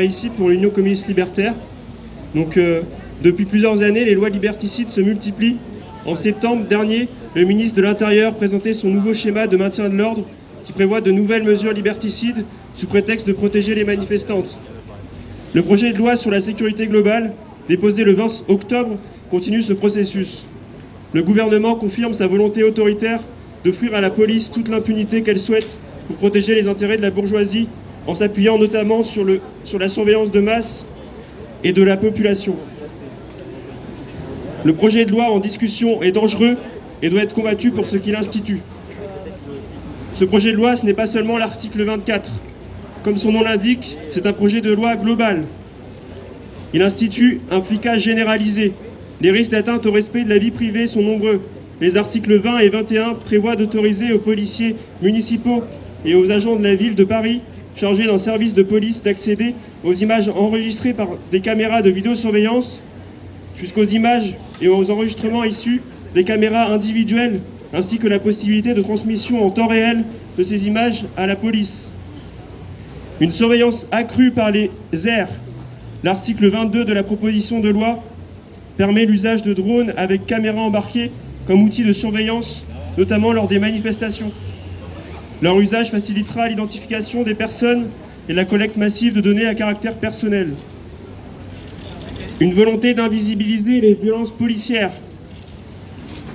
ici pour l'Union communiste libertaire. Donc, depuis plusieurs années, les lois liberticides se multiplient. En septembre dernier, le ministre de l'Intérieur présentait son nouveau schéma de maintien de l'ordre qui prévoit de nouvelles mesures liberticides sous prétexte de protéger les manifestantes. Le projet de loi sur la sécurité globale, déposé le 20 octobre, continue ce processus. Le gouvernement confirme sa volonté autoritaire d'offrir à la police toute l'impunité qu'elle souhaite pour protéger les intérêts de la bourgeoisie, en s'appuyant notamment sur la surveillance de masse et de la population. Le projet de loi en discussion est dangereux et doit être combattu pour ce qu'il institue. Ce projet de loi, ce n'est pas seulement l'article 24. Comme son nom l'indique, c'est un projet de loi global. Il institue un flicage généralisé. Les risques d'atteinte au respect de la vie privée sont nombreux. Les articles 20 et 21 prévoient d'autoriser aux policiers municipaux et aux agents de la ville de Paris chargés d'un service de police d'accéder aux images enregistrées par des caméras de vidéosurveillance jusqu'aux images et aux enregistrements issus des caméras individuelles, ainsi que la possibilité de transmission en temps réel de ces images à la police. Une surveillance accrue par les airs. L'article 22 de la proposition de loi permet l'usage de drones avec caméras embarquées comme outil de surveillance, notamment lors des manifestations. Leur usage facilitera l'identification des personnes et la collecte massive de données à caractère personnel. Une volonté d'invisibiliser les violences policières.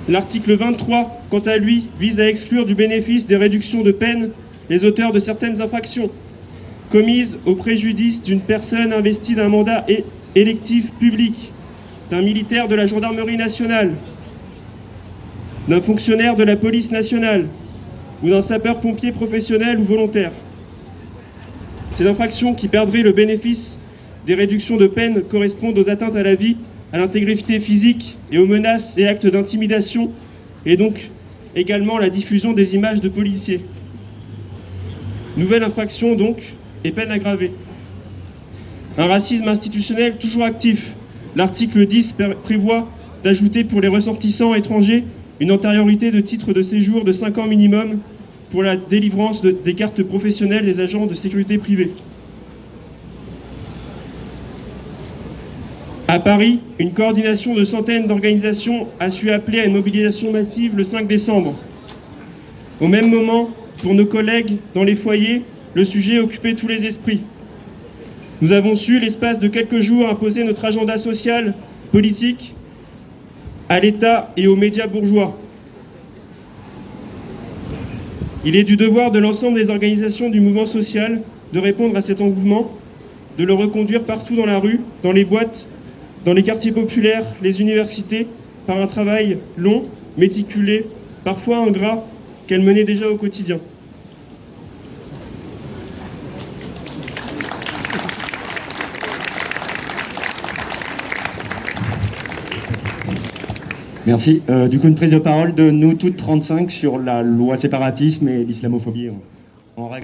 L'article 23, quant à lui, vise à exclure du bénéfice des réductions de peine les auteurs de certaines infractions commises au préjudice d'une personne investie d'un mandat électif public, d'un militaire de la gendarmerie nationale, d'un fonctionnaire de la police nationale ou d'un sapeur-pompier professionnel ou volontaire. Ces infractions qui perdraient le bénéfice des réductions de peine correspondent aux atteintes à la vie, à l'intégrité physique et aux menaces et actes d'intimidation, et donc également la diffusion des images de policiers. Nouvelle infraction donc, et peine aggravée. Un racisme institutionnel toujours actif. L'article 10 prévoit d'ajouter pour les ressortissants étrangers une antériorité de titre de séjour de 5 ans minimum pour la délivrance des cartes professionnelles des agents de sécurité privée. À Paris, une coordination de centaines d'organisations a su appeler à une mobilisation massive le 5 décembre. Au même moment, pour nos collègues dans les foyers, le sujet occupait tous les esprits. Nous avons su, l'espace de quelques jours, imposer notre agenda social, politique, à l'État et aux médias bourgeois. Il est du devoir de l'ensemble des organisations du mouvement social de répondre à cet engouement, de le reconduire partout dans la rue, dans les boîtes, dans les quartiers populaires, les universités, par un travail long, méticulé, parfois ingrat, qu'elle menait déjà au quotidien. Merci. Du coup, une prise de parole de nous toutes 35 sur la loi séparatisme et l'islamophobie en règle.